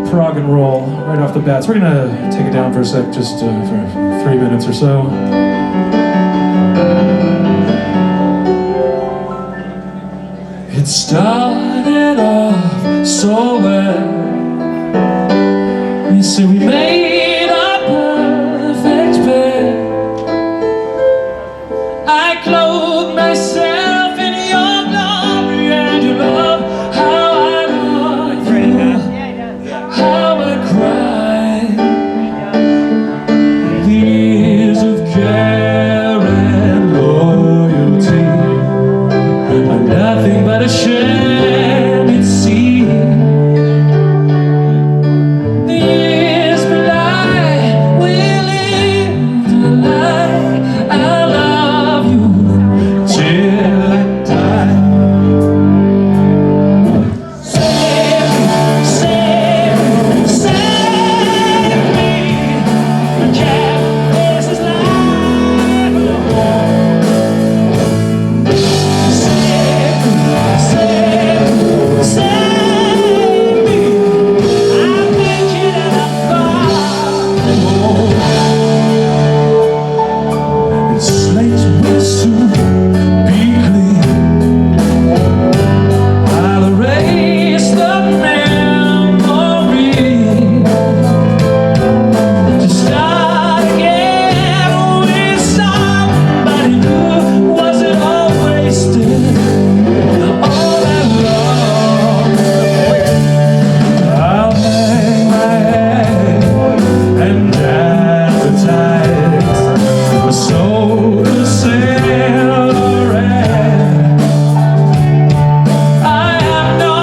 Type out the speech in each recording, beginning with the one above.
prog and roll right off the bat. So we're gonna take it down for a sec, just for 3 minutes or so. It started off so well. You see, we made a perfect pair. I clothed myself in your glory and your love. How I love you, how I cried. Years of care and loyalty are nothing but a sham, it seems. The years belie, we lived a lie. I love you till I die. Save me, save me, save me. I can't face this life alone. Save me, save me, save me. I'm naked and I'm far from home. And slates will soon be clean. I'll erase the memory to start again with somebody new. Was it all wasted? All that love. I'll hang my head and advertise my soul to silver red. I have no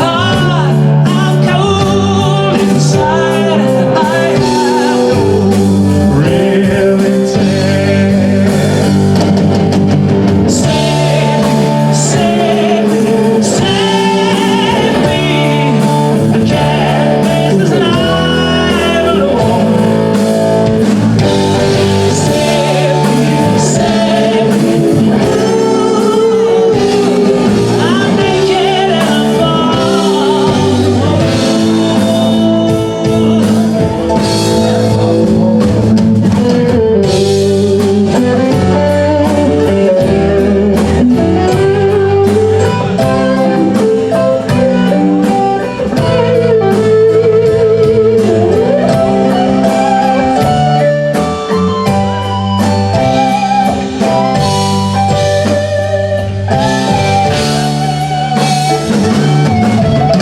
heart, I'm cold inside. I have no real intent. Save me, save me, save me. I can't face this life alone. Save me, save me. I'm naked and I'm far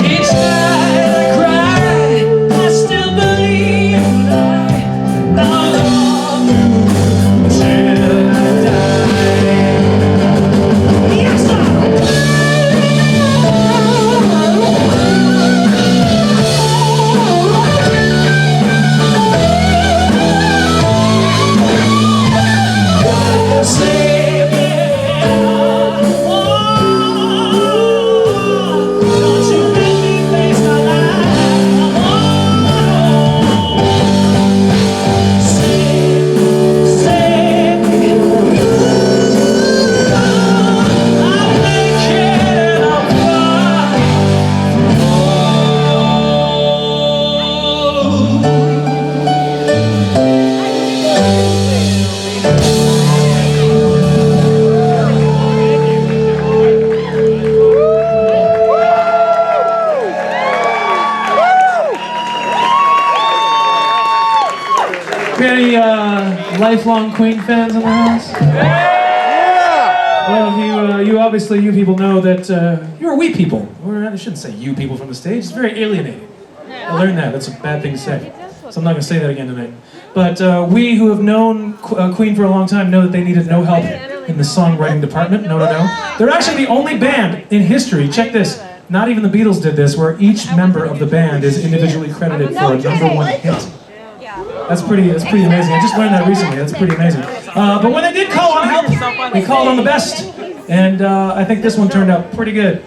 Each night I cry, I still believe that I'll love you till I die. Yes, save me. Don't you make me face my life alone. Save me, save me. I'm naked and I'm far from Any lifelong Queen fans in the house? Well, you obviously, you people know that you're we people. Or I shouldn't say you people from the stage. It's very alienating. I learned that. That's a bad thing to say. So I'm not going to say that again tonight. But we who have known Queen for a long time know that they needed no help in the songwriting department. No. They're actually the only band in history, check this, not even the Beatles did this, where each member of the band is individually credited for a #1 hit. That's pretty amazing. I just learned that recently. That's pretty amazing. But when they did call on help, they called on the best. And I think this one turned out pretty good.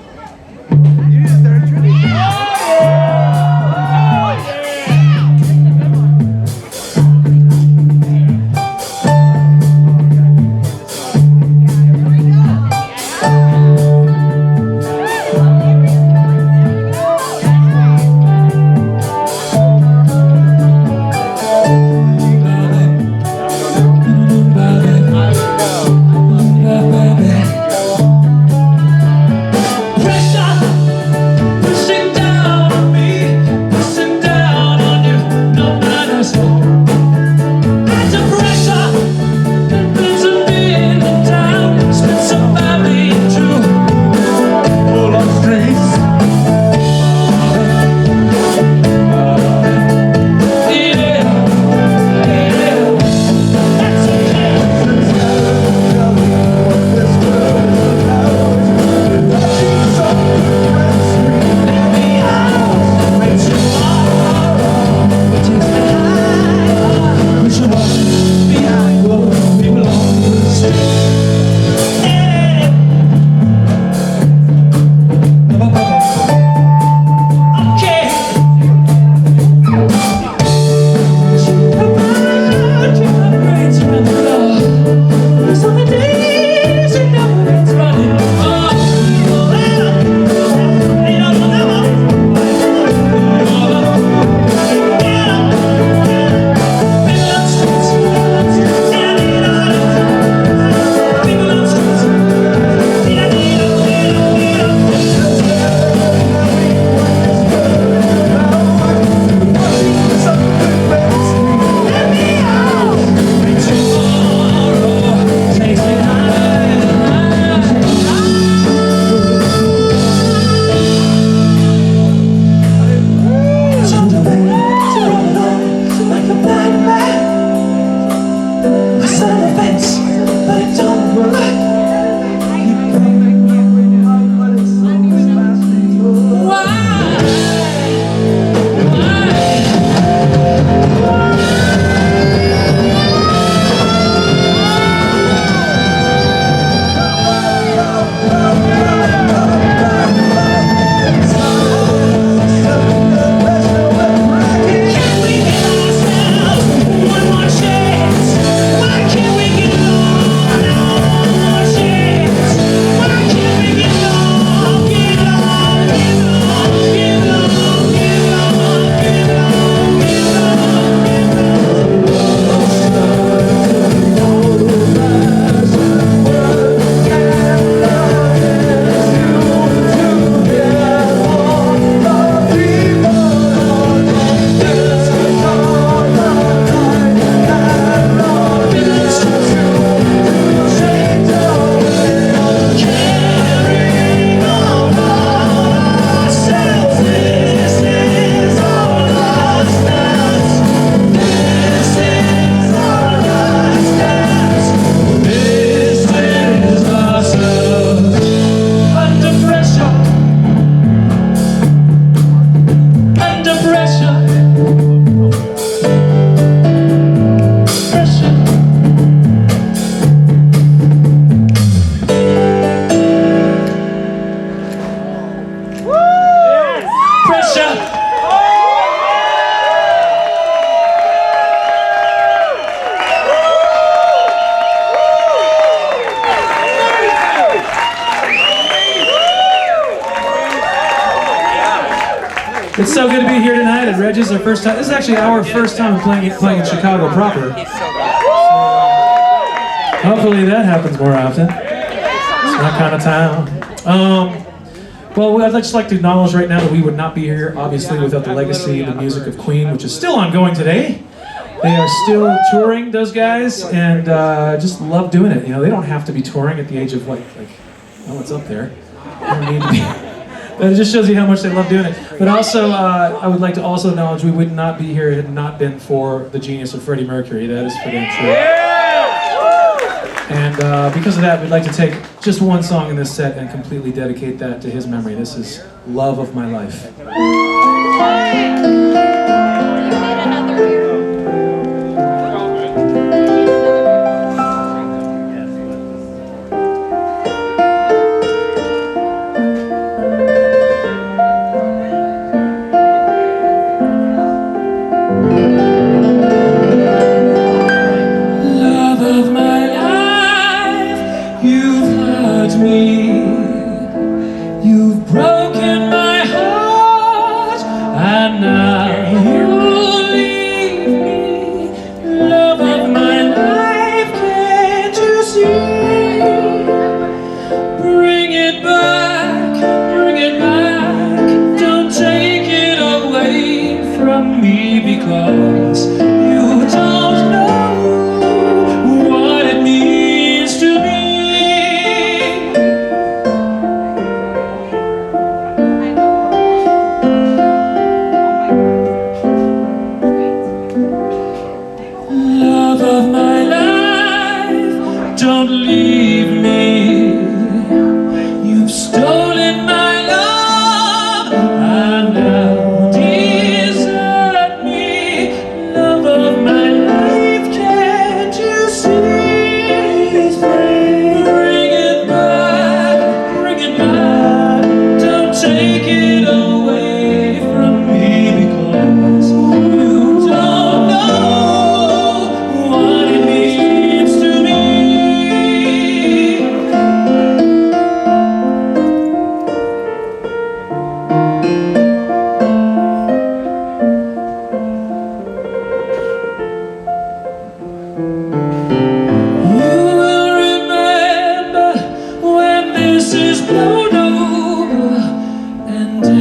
It's so good to be here tonight at Reggies. Our first time. This is actually our first time playing in Chicago proper. So, hopefully that happens more often. It's that kind of town. Well, I'd just like to acknowledge right now that we would not be here, obviously, without the legacy and the music of Queen, which is still ongoing today. They are still touring, those guys, and just love doing it. You know, they don't have to be touring at the age of like, oh, it's up there. They don't need to be. But it just shows you how much they love doing it. But also, I would like to also acknowledge we would not be here had it not been for the genius of Freddie Mercury. That is for damn true. And because of that, we'd like to take just one song in this set and completely dedicate that to his memory. This is Love of My Life. You've broken my heart, and now you leave me. Love of my life, can't you see? Bring it back, don't take it away from me, because you don't know what it means to me. Don't leave me. You've stolen my love and now desert me. Love of my life, can't you see? Bring it back, don't take it away from me, because you don't know what it means to me.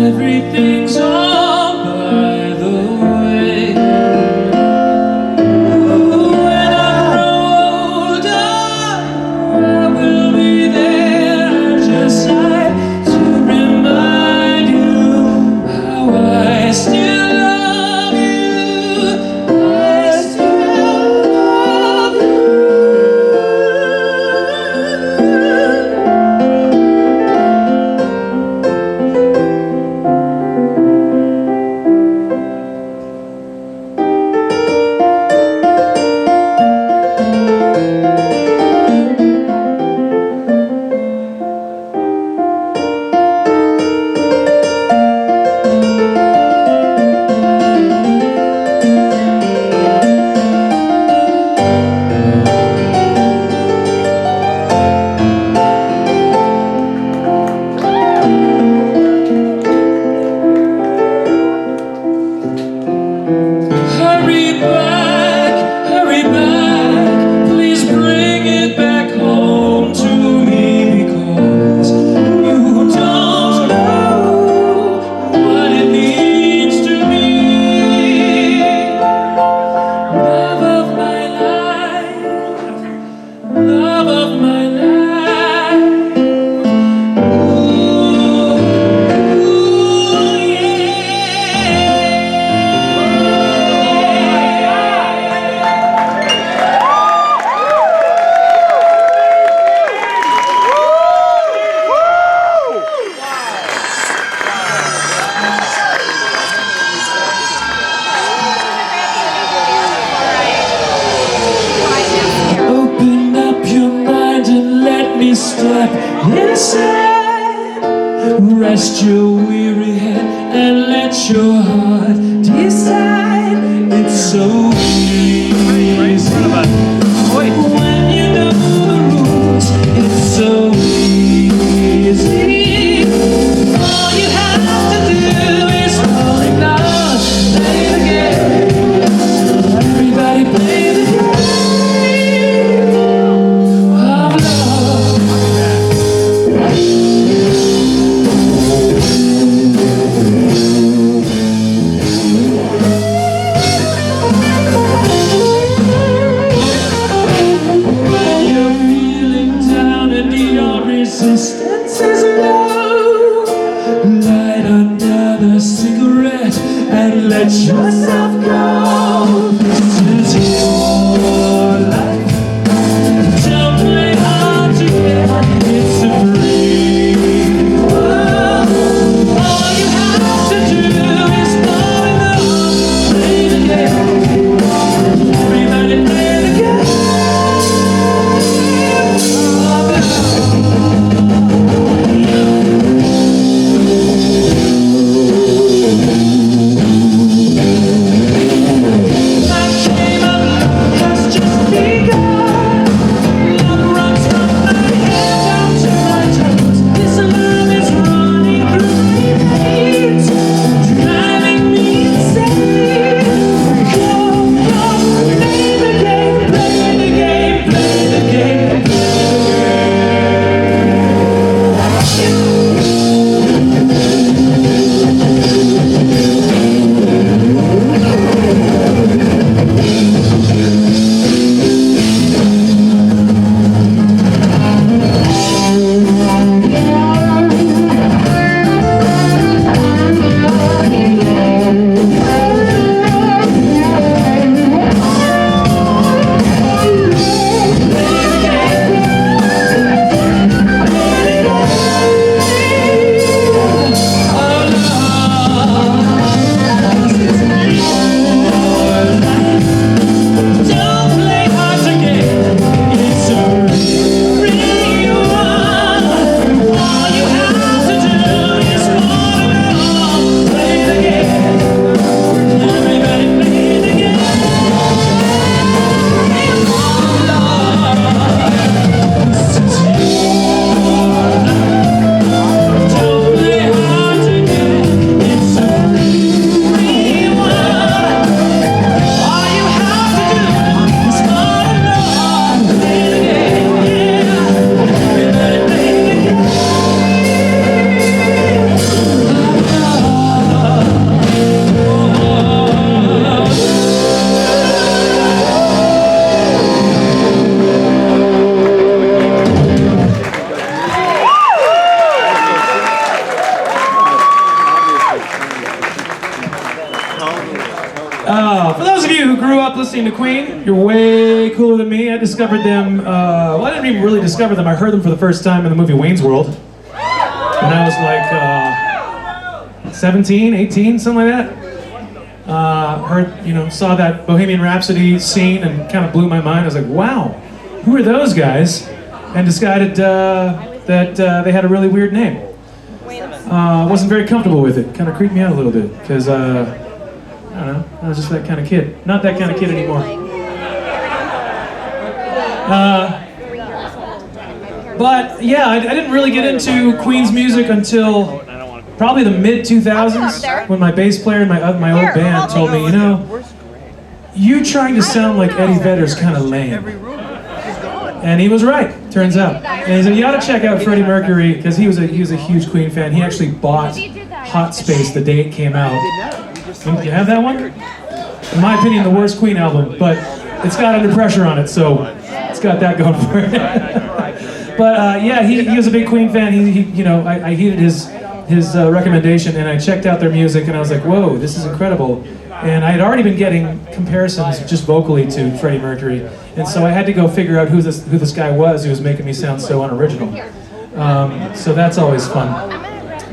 Everything's all by the way. When I grow older, I will be there just like to remind you how I still love you. I still love you. Hurry back, please bring it back home to me, because you don't know what it means to me. Love of my life, love of my life. Ooh, yeah. Open up your mind and let me step inside. Rest your weary head and let your heart decide. It's so easy when you know the rules. It's so easy. All you have to do is fall in let yourself go. This is your life. Don't play hard to get. It's a free world. All you have to do is fall in love. Play the game. Everybody play the game. For those of you who grew up listening to Queen, you're way cooler than me. I discovered them, well, I didn't even really discover them. I heard them for the first time in the movie Wayne's World. When I was like 17, 18, something like that. Saw that Bohemian Rhapsody scene and kind of blew my mind. I was like, wow, who are those guys? And decided that they had a really weird name. Wasn't very comfortable with it. Kind of creeped me out a little bit because I don't know, I was just that kind of kid. Not that kind of kid anymore. But yeah, I didn't really get into Queen's music until probably the mid-2000s when my bass player in my old band told me, you know, you trying to sound like Eddie Vedder's kind of lame. And he was right, turns out. And he said, you ought to check out Freddie Mercury, because he was a huge Queen fan. He actually bought Hot Space the day it came out. Do you have that one? In my opinion, the worst Queen album, but it's got Under Pressure on it, so it's got that going for it. But yeah, he was a big Queen fan. I heeded his recommendation, and I checked out their music, and I was like, whoa, this is incredible. And I had already been getting comparisons just vocally to Freddie Mercury, and so I had to go figure out who this guy was who was making me sound so unoriginal. So that's always fun.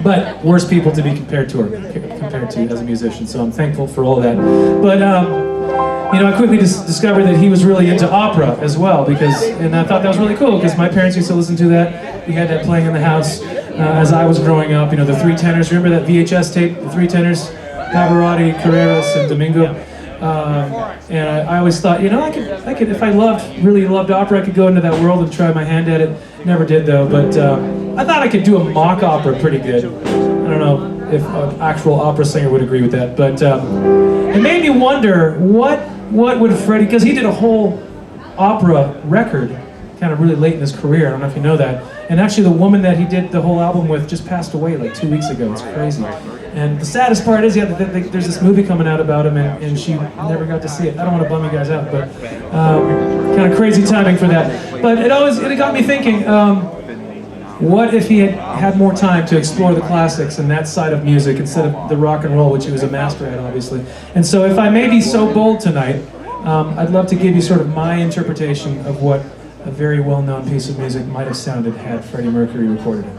But worse people to be compared to as a musician, so I'm thankful for all that. But I quickly discovered that he was really into opera as well, and I thought that was really cool because my parents used to listen to that. We had that playing in the house as I was growing up. You know, the three tenors. Remember that VHS tape, the three tenors, Pavarotti, Carreras, and Domingo. And I always thought, you know, I could, if I really loved opera, I could go into that world and try my hand at it. Never did though, but I thought I could do a mock opera pretty good. I don't know if an actual opera singer would agree with that, but it made me wonder what would Freddie, because he did a whole opera record kind of really late in his career. I don't know if you know that. And actually the woman that he did the whole album with just passed away like 2 weeks ago. It's crazy. And the saddest part is, there's this movie coming out about him, and she never got to see it. I don't want to bum you guys out, but kind of crazy timing for that. But it got me thinking, what if he had more time to explore the classics and that side of music instead of the rock and roll, which he was a master at, obviously. And so if I may be so bold tonight, I'd love to give you sort of my interpretation of what a very well-known piece of music might have sounded had Freddie Mercury recorded it.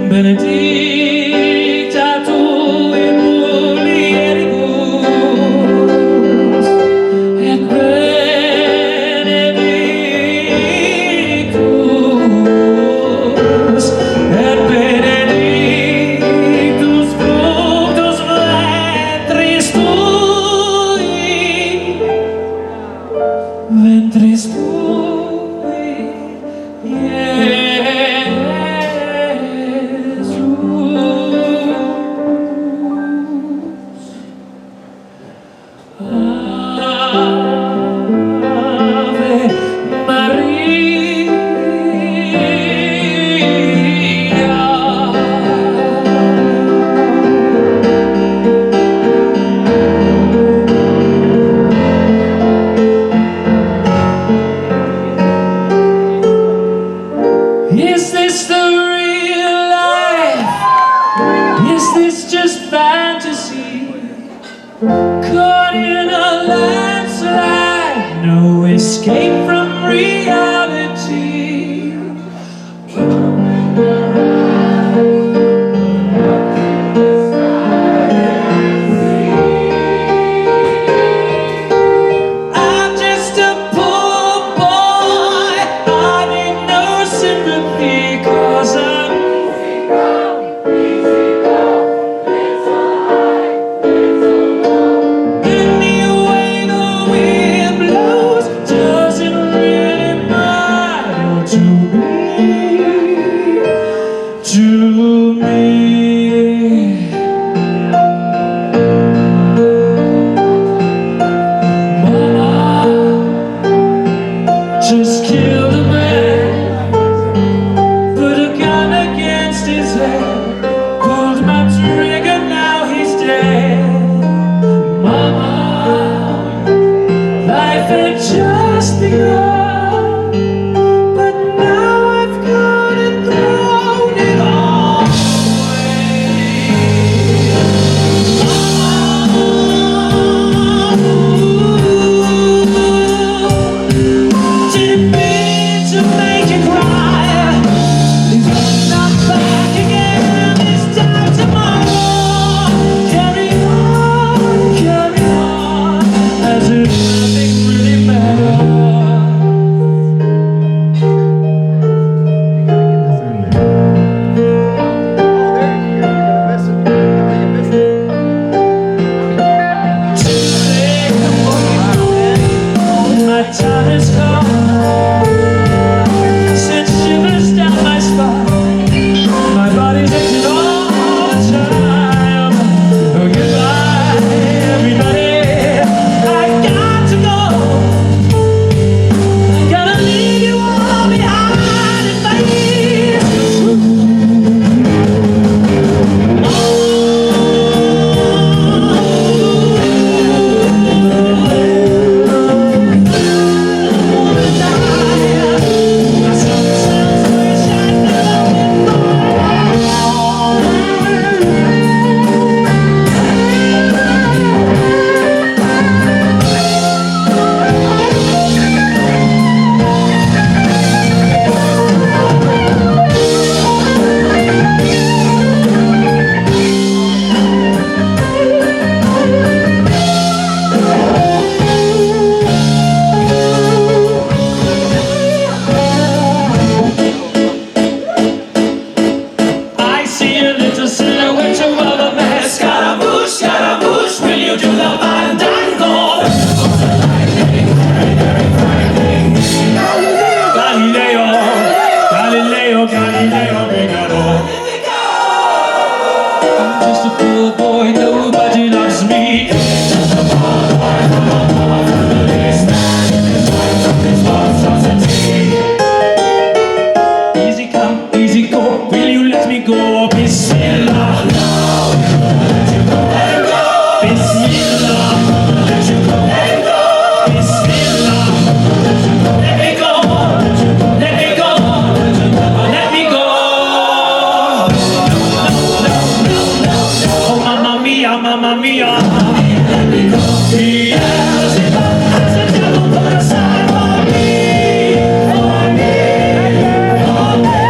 Benedicta tu in mulieribus et benedictus fructus ventris tui, Is this the real life? Is this just fantasy? Caught in a landslide, no escape from reality. I'm just a poor boy, I need no sympathy, 'cause I'm anyway the wind blows doesn't really matter to me. Mama just killed a man, put a gun against his head, pulled my trigger, now he's dead. Mama, life had just begun, but now I've gone and thrown it all away. I'm just a poor boy, nobody loves me. Just a poor boy from a poor family's man in his life of his monstrosity. Easy come, easy go, will you let me go? Bismillah, no, let you go and go. Bismillah, let you go and go. Bismillah, let me go, let me go, let me go. Oh, mamma mia, mamma mia. Let me go. Beelzebub has the devil put aside for me, for me, for me.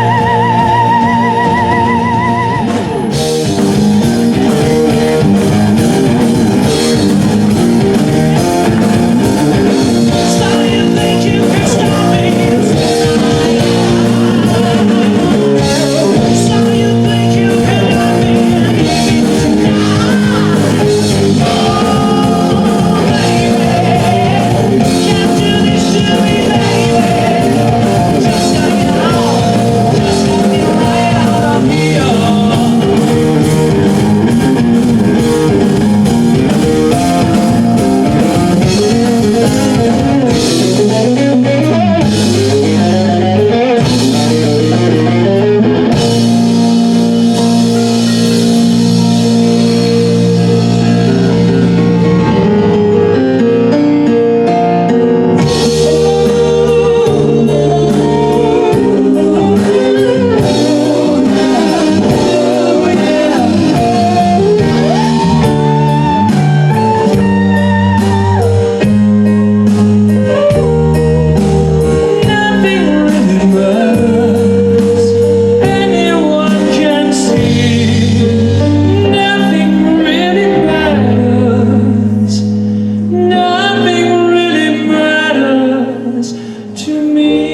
So you think you can stop me? So you think you can love me and leave me tonight? Oh, baby, can't do this to me, baby. Just let me out, just let me right out of here. Nothing really matters, anyone can see. Nothing really matters, nothing really matters to me.